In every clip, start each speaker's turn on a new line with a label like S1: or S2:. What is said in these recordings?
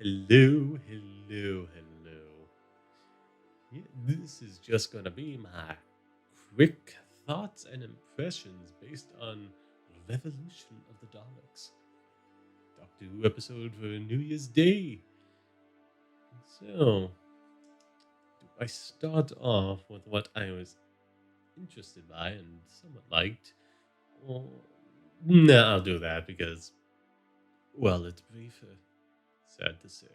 S1: Hello, hello, hello. Yeah, this is just gonna be my quick thoughts and impressions based on Revolution of the Daleks, Doctor Who episode for New Year's Day. So, do I start off with what I was interested by and somewhat liked? Or no, I'll do that because, well, it's briefer. Sad to say.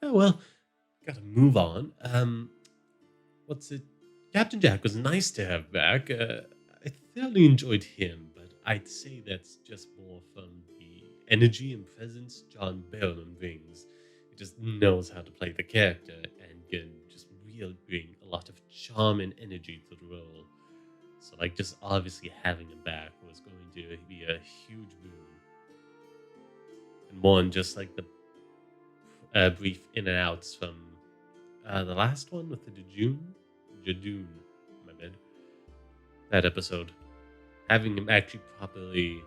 S1: Oh well, gotta move on. What's it? Captain Jack was nice to have back. I thoroughly enjoyed him, but I'd say that's just more from the energy and presence John Barrowman brings. He just knows how to play the character and can just really bring a lot of charm and energy to the role. So, like, just obviously having him back was going to be a huge boon. And one, just like the brief in and outs from the last one with the Jadoon, my bad, that episode. Having him actually properly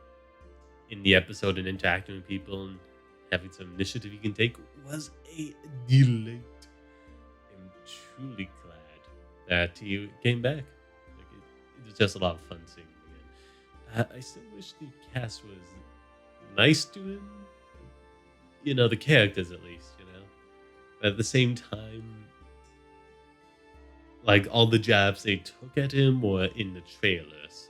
S1: in the episode and interacting with people and having some initiative he can take was a delight. I'm truly glad that he came back. It was just a lot of fun seeing him again. I still wish the cast was nice to him. The characters at least, But at the same time, like all the jabs they took at him were in the trailers.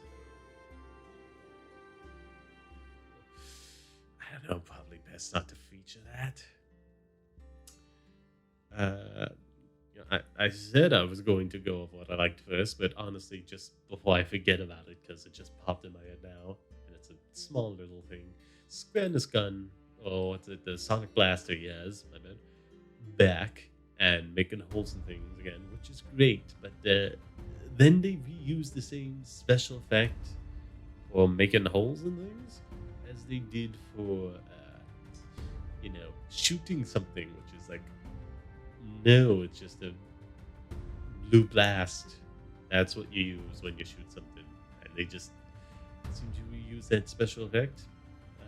S1: I don't know, probably best not to feature that. Uh, I said I was going to go over what I liked first, but honestly, just before I forget about it, because it just popped in my head now, and it's a small little thing. Squareness gun, or what's it, the Sonic Blaster he has, my bad, back and making holes in things again, which is great, but then they reuse the same special effect for making holes in things as they did for, shooting something, which is like, no, it's just a blue blast. That's what you use when you shoot something, and they just seem to reuse that special effect.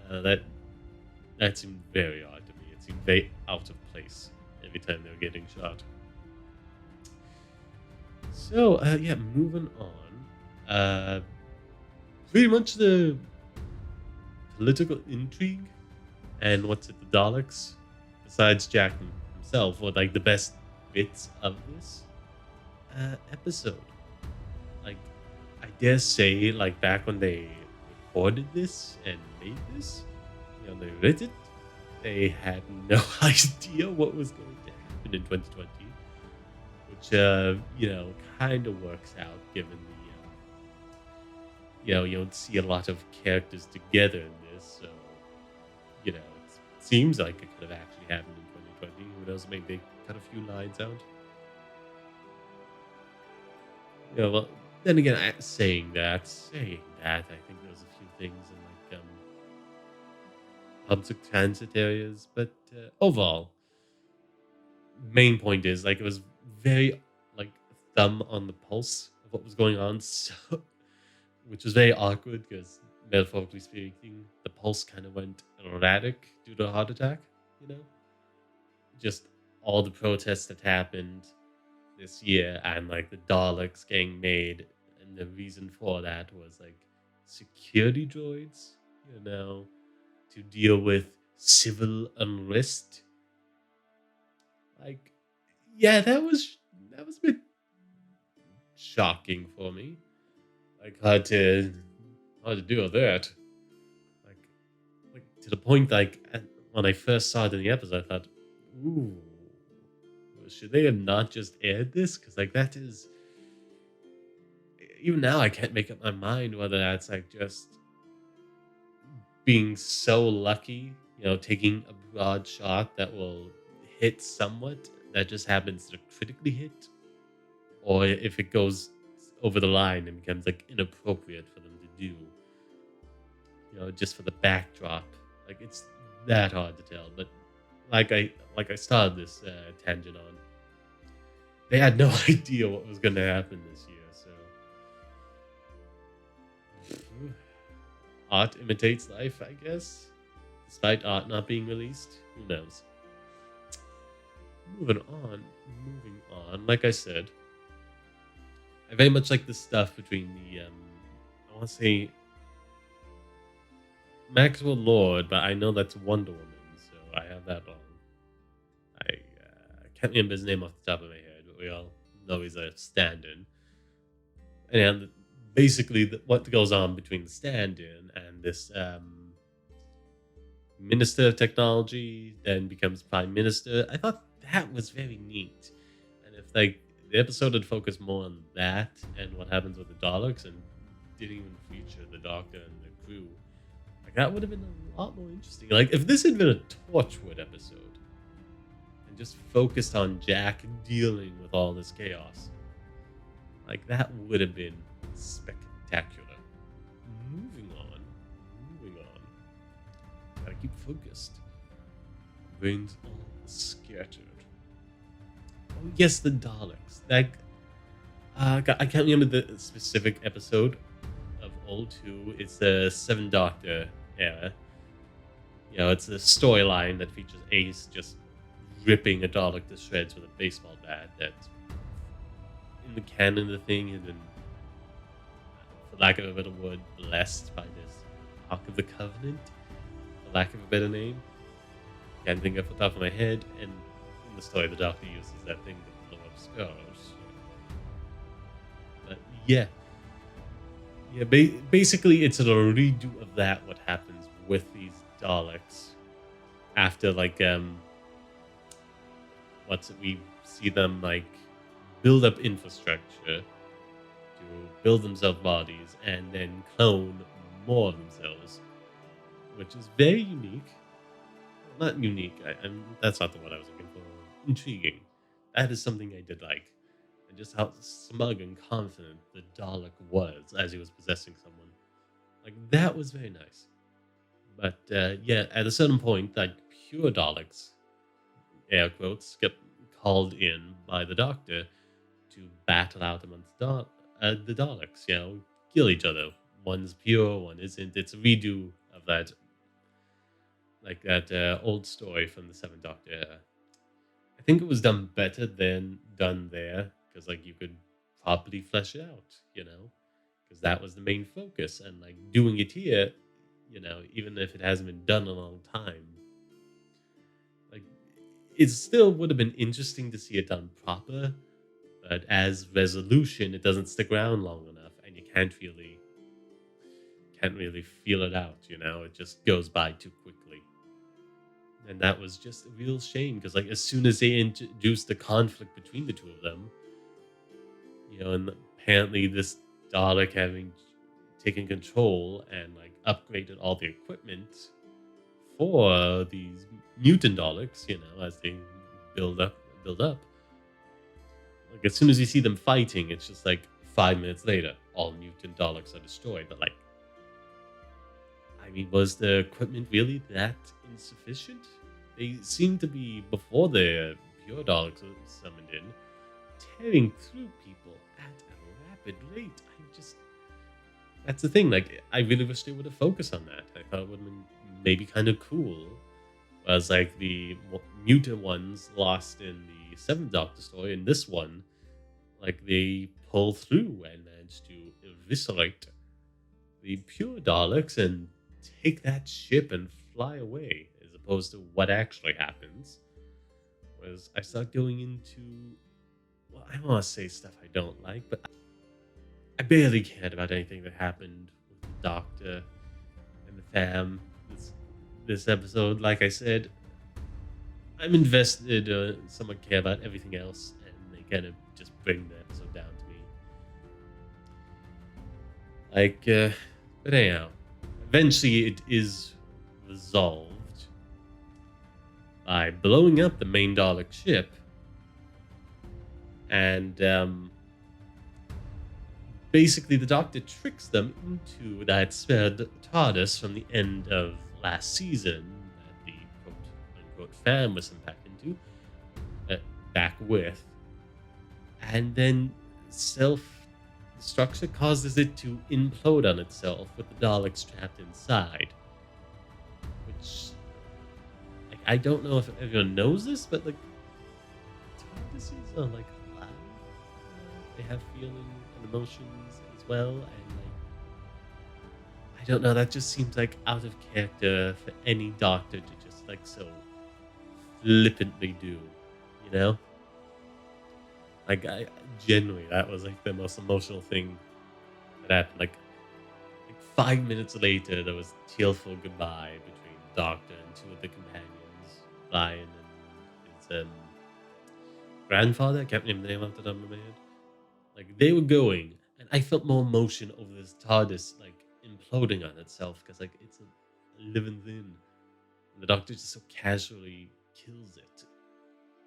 S1: That seemed very odd to me. It seemed very out of place every time they were getting shot. So yeah, moving on. Pretty much the political intrigue and what's it, the Daleks, besides Jack himself, were like the best bits of this episode. Like, I dare say, like back when they recorded this and made this, they wrote it, they had no idea what was going to happen in 2020, which kind of works out given you don't see a lot of characters together in this, so it seems like it could have actually happened in 2020. Who knows? Maybe they cut a few lines out. Well, then again, saying that, I think there's a few things in like public transit areas, but overall, main point is like it was very like thumb on the pulse of what was going on, so which was very awkward because metaphorically speaking, the pulse kind of went erratic due to a heart attack. You know, just all the protests that happened this year and like the Daleks getting made, and the reason for that was like security droids, to deal with civil unrest. Like, yeah, that was a bit shocking for me. Like, hard to deal with that. Like, like to the point, like when I first saw it in the episode, I thought, ooh, should they have not just aired this? Because like that is, even now I can't make up my mind whether that's like just being so lucky, taking a broad shot that will hit somewhat that just happens to critically hit, or if it goes over the line and becomes like inappropriate for them to do, just for the backdrop. Like it's that hard to tell. But like I started this tangent on, they had no idea what was going to happen this year. So art imitates life, I guess. despite art not being released. Who knows? Moving on, moving on. Like I said, I very much like the stuff between the I want to say Maxwell Lord, but I know that's Wonder Woman, so I have that wrong. I can't remember his name off the top of my head, but we all know he's a stand-in. And basically, what goes on between the stand-in and this Minister of Technology, then becomes Prime Minister. I thought that was very neat. And if like the episode had focused more on that and what happens with the Daleks and didn't even feature the Doctor and the crew, like that would have been a lot more interesting. Like if this had been a Torchwood episode and just focused on Jack dealing with all this chaos, like that would have been spectacular. Moving on, moving on. Gotta keep focused. Brains all scattered. Oh yes, the Daleks. That I can't remember the specific episode of Old 2. It's the Seventh Doctor era. You know, it's a storyline that features Ace just ripping a Dalek to shreds with a baseball bat. That, in the canon of the thing, has been, for lack of a better word, blessed by this Ark of the Covenant, for lack of a better name. Can't think off the top of my head, and in the story, the Doctor uses that thing to blow up skulls. But yeah, basically, it's a redo of that. What happens with these Daleks after, like, we see them like build up infrastructure to build themselves bodies and then clone more of themselves, which is very unique. Not unique. That's not the word I was looking for. Intriguing. That is something I did like. And just how smug and confident the Dalek was as he was possessing someone. Like, that was very nice. But, yeah, at a certain point, like, pure Daleks, air quotes, get called in by the Doctor to battle out amongst the Daleks, you know, kill each other. One's pure, one isn't. It's a redo of that, like that old story from the Seventh Doctor era. I think it was done better than done there, because like you could properly flesh it out, you know, because that was the main focus. And like doing it here, you know, even if it hasn't been done in a long time, like it still would have been interesting to see it done proper. But as resolution, it doesn't stick around long enough, and you can't really feel it out. You know, it just goes by too quickly. And that was just a real shame, because like as soon as they introduced the conflict between the two of them, you know, and apparently this Dalek having taken control and like upgraded all the equipment for these mutant Daleks, you know, as they build up. Like as soon as you see them fighting, it's just like 5 minutes later, all mutant Daleks are destroyed. But like, I mean, was the equipment really that insufficient? They seem to be, before the pure Daleks were summoned in, tearing through people at a rapid rate. That's the thing. Like, I really wish they would have focused on that. I thought it would have been maybe kind of cool. Whereas, like, the mutant ones lost in the Seventh Doctor story, in this one, like, they pull through and manage to eviscerate the pure Daleks and take that ship and fly away, as opposed to what actually happens. Whereas I start going into, well, I don't want to say stuff I don't like, but I barely cared about anything that happened with the Doctor and the fam this episode. Like I said, I'm invested, somewhat care about everything else, and they kind of just bring the episode down to me. Like, but anyhow, eventually it is resolved by blowing up the main Dalek ship, and basically the Doctor tricks them into that spare TARDIS from the end of last season that the quote-unquote fan was sent back with, and then self-destruction causes it to implode on itself with the Daleks trapped inside, which I don't know if everyone knows this, but like tortoises are like alive. They have feelings and emotions as well, and like I don't know. That just seems like out of character for any doctor to just like so flippantly do. You know, like I genuinely that was like the most emotional thing that happened. Like 5 minutes later, there was tearful goodbye between the Doctor and two of the companions, Brian and his grandfather. I can't remember the name off the top of my head. Like they were going, and I felt more emotion over this TARDIS like imploding on itself because like it's a living thing, and the Doctor just so casually kills it,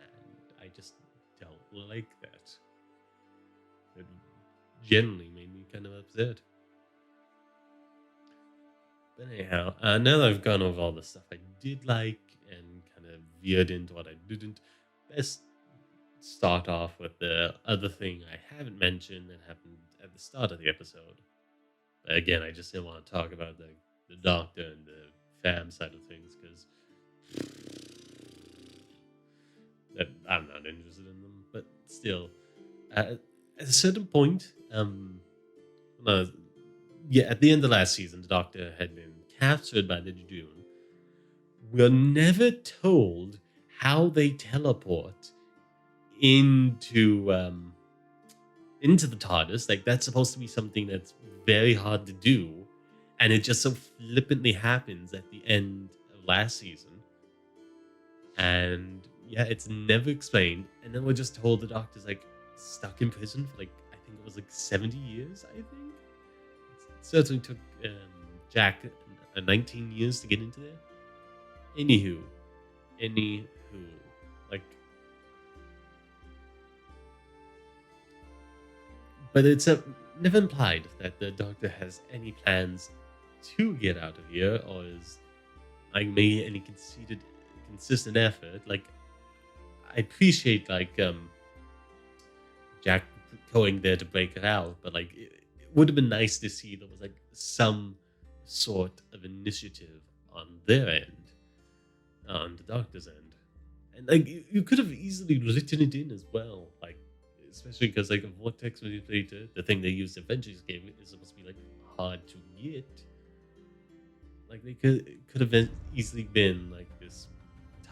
S1: and I just don't like that. It generally made me kind of upset. But anyhow, now that I've gone over all the stuff I did like and kind of veered into what I didn't, let's start off with the other thing I haven't mentioned that happened at the start of the episode. But again, I just didn't want to talk about the doctor and the fam side of things because I'm not interested in them. But still, at a certain point, no, yeah, at the end of last season, the Doctor had been captured by the Judoon. We're never told how they teleport into into the TARDIS. Like that's supposed to be something that's very hard to do, and it just so flippantly happens at the end of last season. And yeah, it's never explained. And then we're just told the Doctor's like stuck in prison for like I think it was like 70 years. I think it certainly took Jack 19 years to get into there. Anywho, anywho, like, but it's never implied that the Doctor has any plans to get out of here, or is like made any consistent effort. Like, I appreciate like Jack going there to break it out, but like it would have been nice to see there was like some sort of initiative on their end, on the Doctor's end, and like you could have easily written it in as well, like especially because like a vortex manipulator, the thing they used Avengers game is supposed to be like hard to get. Like they could have easily been like this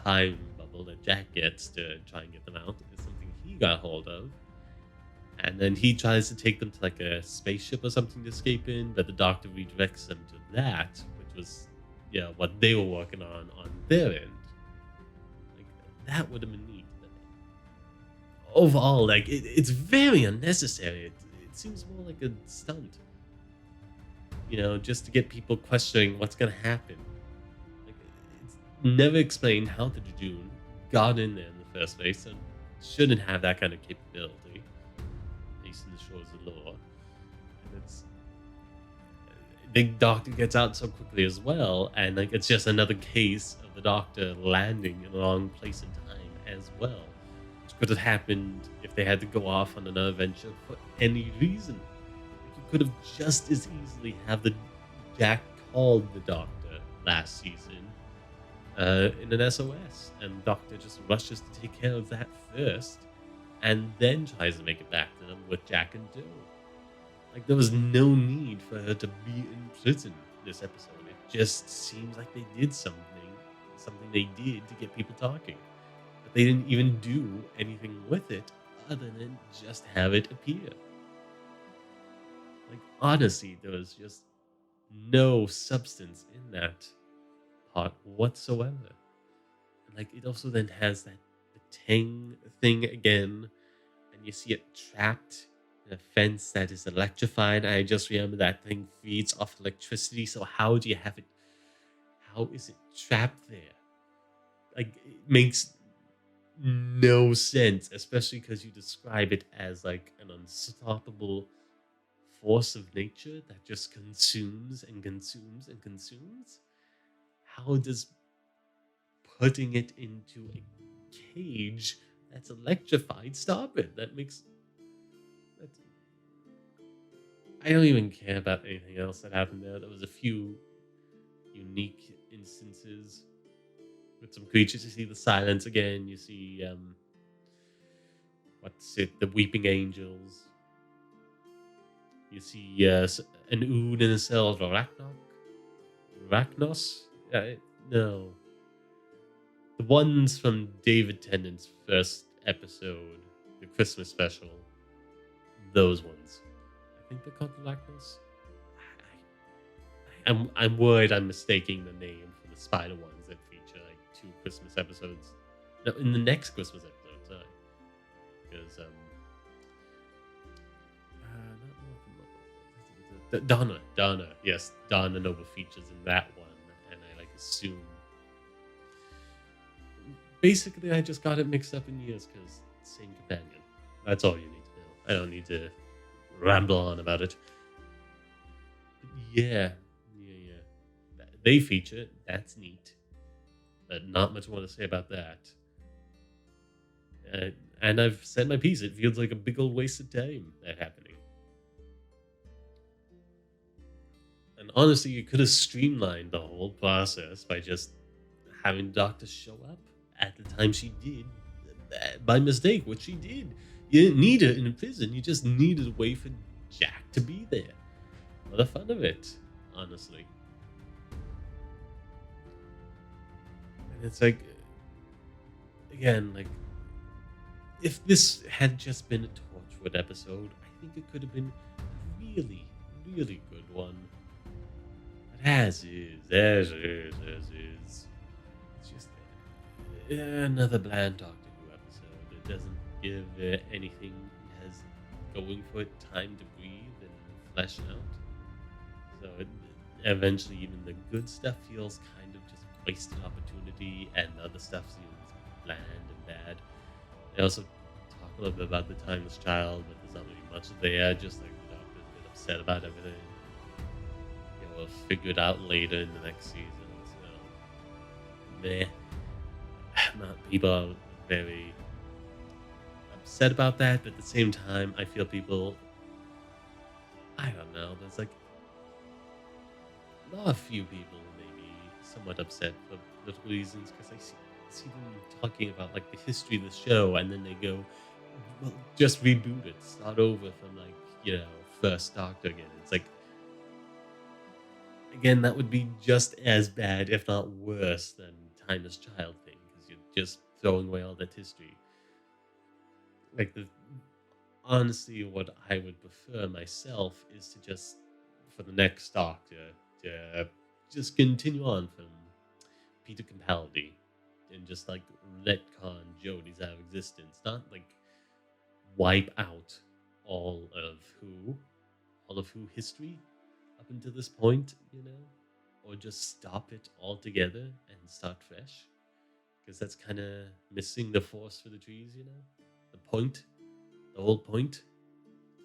S1: time bubble that Jack gets to try and get them out is something he got hold of. And then he tries to take them to like a spaceship or something to escape in, but the Doctor redirects them to that, which was yeah what they were working on their end. Like that would have been neat. But overall, like it's very unnecessary. It seems more like a stunt, just to get people questioning what's gonna happen. Like it's never explained how the Jejune got in there in the first place, and shouldn't have that kind of capability in the shores of lore. And it's the Doctor gets out so quickly as well, and like it's just another case of the Doctor landing in the wrong place and time as well, which could have happened if they had to go off on another adventure for any reason. Like, you could have just as easily have the Jack called the Doctor last season in an SOS, and Doctor just rushes to take care of that first and then tries to make it back to them with Jack and Joe. Like there was no need for her to be in prison this episode. It just seems like they did something they did to get people talking. But they didn't even do anything with it other than just have it appear. Like honestly, there was just no substance in that part whatsoever. And like it also then has that the Tang thing again, and you see it trapped in a fence that is electrified. I just remember that thing feeds off electricity. So how do you have it? How is it trapped there? Like it makes no sense, especially because you describe it as like an unstoppable force of nature that just consumes and consumes and consumes. How does putting it into a cage that's electrified stop it? That makes that I don't even care about anything else that happened there. There was a few unique instances, with some creatures. You see the silence again. You see what's it? The weeping angels. You see an Ood in a cell of Arachnos. No, the ones from David Tennant's first episode, the Christmas special. Those ones. I think they're called Arachnos. I'm worried I'm mistaking the name for the spider ones that feature like two Christmas episodes. No, in the next Christmas episode, sorry. Because Donna, yes, Donna Nova features in that one, and I like assume. Basically, I just got it mixed up in years because same companion. That's all you need to know. I don't need to ramble on about it. But yeah. They feature. That's neat, but not much more to say about that. And I've said my piece. It feels like a big old waste of time that happening. And honestly, you could have streamlined the whole process by just having the doctor show up at the time she did by mistake, which she did. You didn't need her in a prison. You just needed a way for Jack to be there. For the fun of it, honestly. And it's like, again, like, if this had just been a Torchwood episode, I think it could have been a really, really good one. But as is. It's just another bland Doctor Who episode. It doesn't give anything it has going for it time to breathe and flesh out. So eventually, even the good stuff feels kind of just wasted opportunity, and the other stuff seems bland and bad. They also talk a little bit about the timeless child, but there's not really much there. Just like the Doctor's a bit upset about everything. We'll figure it out later in the next season. So, meh. Not people are very upset about that, but at the same time, I feel people. I don't know. There's like not a few people maybe somewhat upset for political reasons because I see them talking about like the history of the show, and then they go, "Well, just reboot it, start over from like first Doctor again." It's like. Again, that would be just as bad, if not worse, than Timeless Child thing, because you're just throwing away all that history. Like honestly, what I would prefer myself is to just, for the next Doctor, to just continue on from Peter Capaldi and just like retcon Jodie's out of existence, not like wipe out all of Who history up until this point, or just stop it altogether and start fresh, because that's kind of missing the forest for the trees, the whole point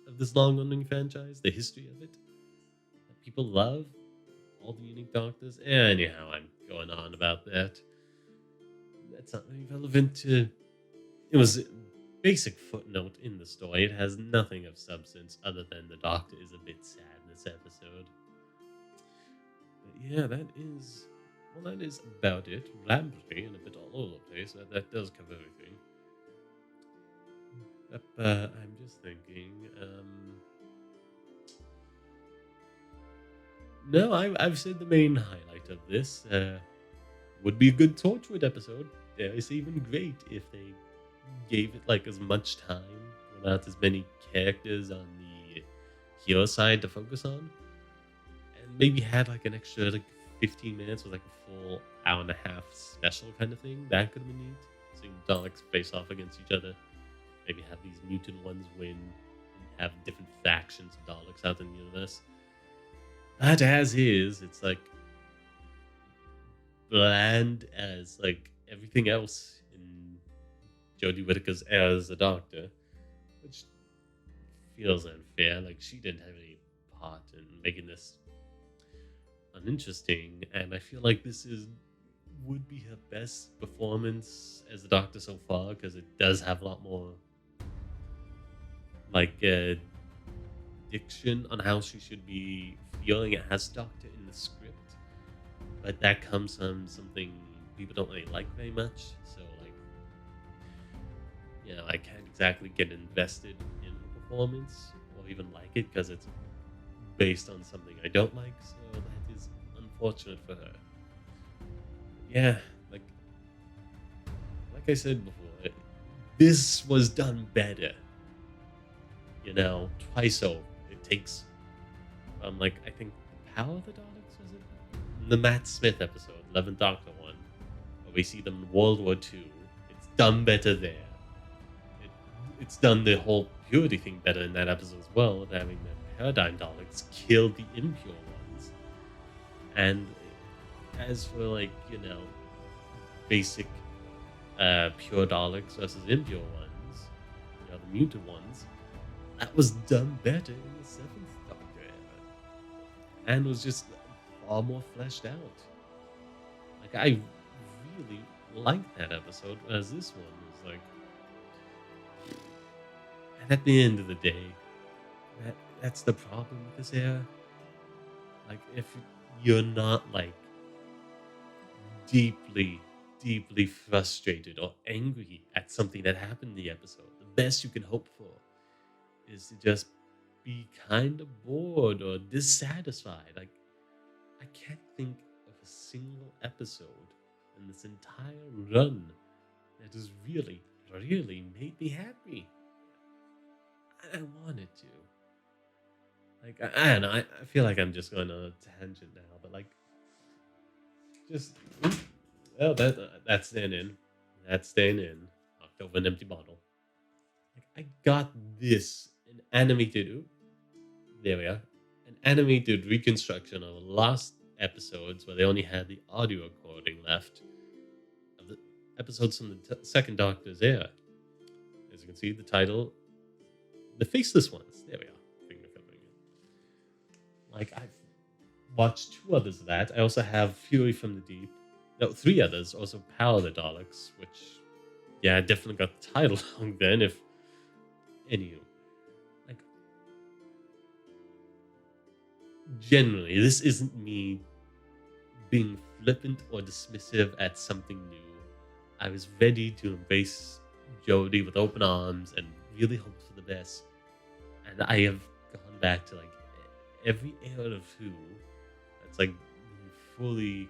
S1: of this long-running franchise, the history of it that people love, all the unique Doctors. Anyhow, I'm going on about that. That's not really relevant to. It was a basic footnote in the story. It has nothing of substance other than the Doctor is a bit sad in this episode. But yeah, that is about it. Rambly and a bit all over the place. That does cover everything. I'm just thinking. No, I've said the main highlight of this would be a good Torchwood episode. Yeah, it's even great if they gave it like as much time without as many characters on the hero side to focus on, and maybe had like an extra like 15 minutes with like a full hour and a half special kind of thing. That could have been neat. Seeing Daleks face off against each other. Maybe have these mutant ones win and have different factions of Daleks out in the universe. But as is, it's like bland as like everything else in Jodie Whittaker's as a Doctor, which feels unfair. Like she didn't have any part in making this uninteresting, and I feel like this would be her best performance as a Doctor so far, because it does have a lot more like diction on how she should be feeling as Doctor in the script, but that comes from something people don't really like very much. So like, I can't exactly get invested in her performance or even like it because it's based on something I don't like. So that is unfortunate for her. Yeah, like like I said before, this was done better. Twice over. It takes like I think the Power of the Daleks was it the Matt Smith episode, 11th Doctor one, where we see them in World War II. It's done better there. It, it's done the whole purity thing better in that episode as well, of having the Paradigm Daleks kill the impure ones. And as for like basic pure Daleks versus impure ones, the mutant ones, that was done better in the seventh Doctor era, and was just far more fleshed out. Like I really liked that episode, as this one was like. And at the end of the day, that's the problem with this era. Like if you're not like deeply, deeply frustrated or angry at something that happened in the episode, the best you can hope for is to just be kind of bored or dissatisfied. Like, I can't think of a single episode in this entire run that has really, really made me happy. I wanted to. Like, I don't know. I feel like I'm just going on a tangent now, but like, just oh, that's staying in. That's staying in. Knocked over an empty bottle. Like, I got this an animated. There we are. An animated reconstruction of the last episodes where they only had the audio recording left of the episodes from the second Doctor's era. As you can see, the title, The Faceless Ones. There we are. Finger covering it. Like, I've watched two others of that. I also have Fury from the Deep. No, three others. Also Power of the Daleks, which, yeah, I definitely got the title wrong then, if anywho. Like, generally, this isn't me being flippant or dismissive at something new. I was ready to embrace Jodie with open arms and really hope for the best. And I have gone back to like every era of Who that's like fully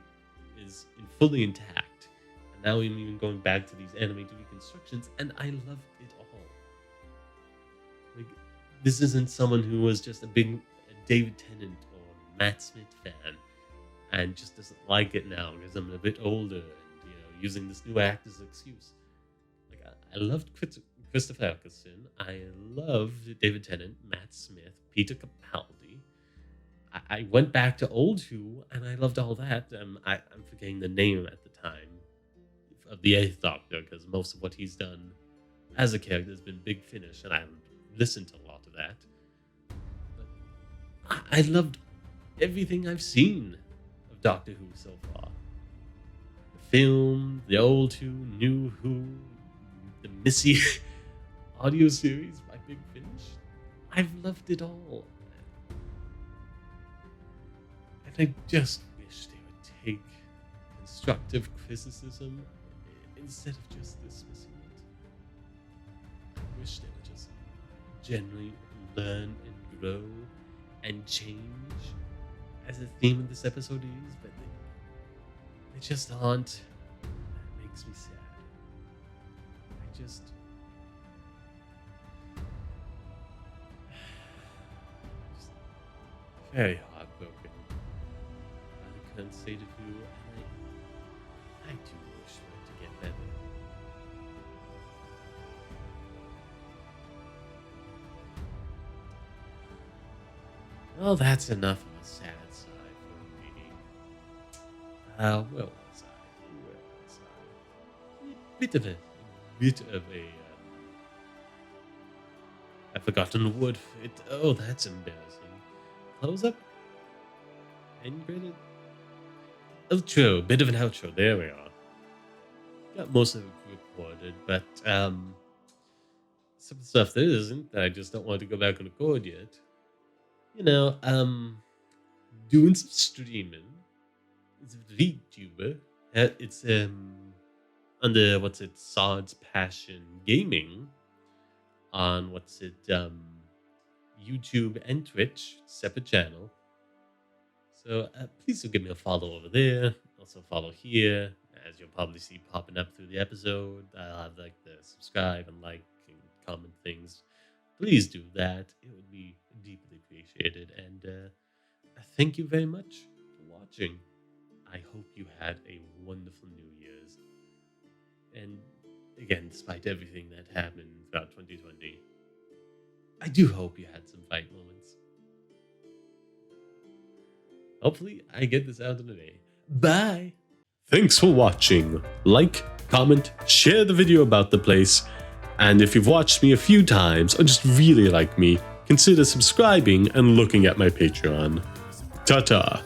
S1: fully intact. And now I'm even going back to these animated reconstructions, and I love it all. Like, this isn't someone who was just a big David Tennant or Matt Smith fan and just doesn't like it now because I'm a bit older and using this new act as an excuse. Like, I loved Christopher Eccleston. I loved David Tennant, Matt Smith, Peter Capaldi. I went back to old Who, and I loved all that. I'm forgetting the name at the time of the Eighth Doctor because most of what he's done as a character has been Big Finish, and I listened to a lot of that. But I loved everything I've seen of Doctor Who so far. The film, the old Who, new Who, the Missy audio series by Big Finish. I've loved it all. And I just wish they would take constructive criticism instead of just dismissing it. I wish they would just genuinely learn and grow and change, as the theme of this episode is, but they just aren't. That makes me sad. I just very heartbroken by the current state of Who, and I do wish for it to get better. Well, that's enough of a sad sigh for me. Where was I? A bit of a I've forgotten the word for it. Oh, that's embarrassing. Close up? End credit? Outro. Bit of an outro. There we are. Got most of it recorded, but some stuff that isn't, that I just don't want to go back and record yet. Doing some streaming as a VTuber It's under Sod's Passion Gaming on YouTube and Twitch, separate channel. So please do give me a follow over there. Also follow here, as you'll probably see popping up through the episode. I'll have like the subscribe and like and comment things. Please do that. It would be deeply appreciated. And thank you very much for watching. I hope you had a wonderful New Year's. And again, despite everything that happened throughout 2020, I do hope you had some fight moments. Hopefully, I get this out in a day. Bye! Thanks for watching. Like, comment, share the video about the place. And if you've watched me a few times or just really like me, consider subscribing and looking at my Patreon. Ta-ta!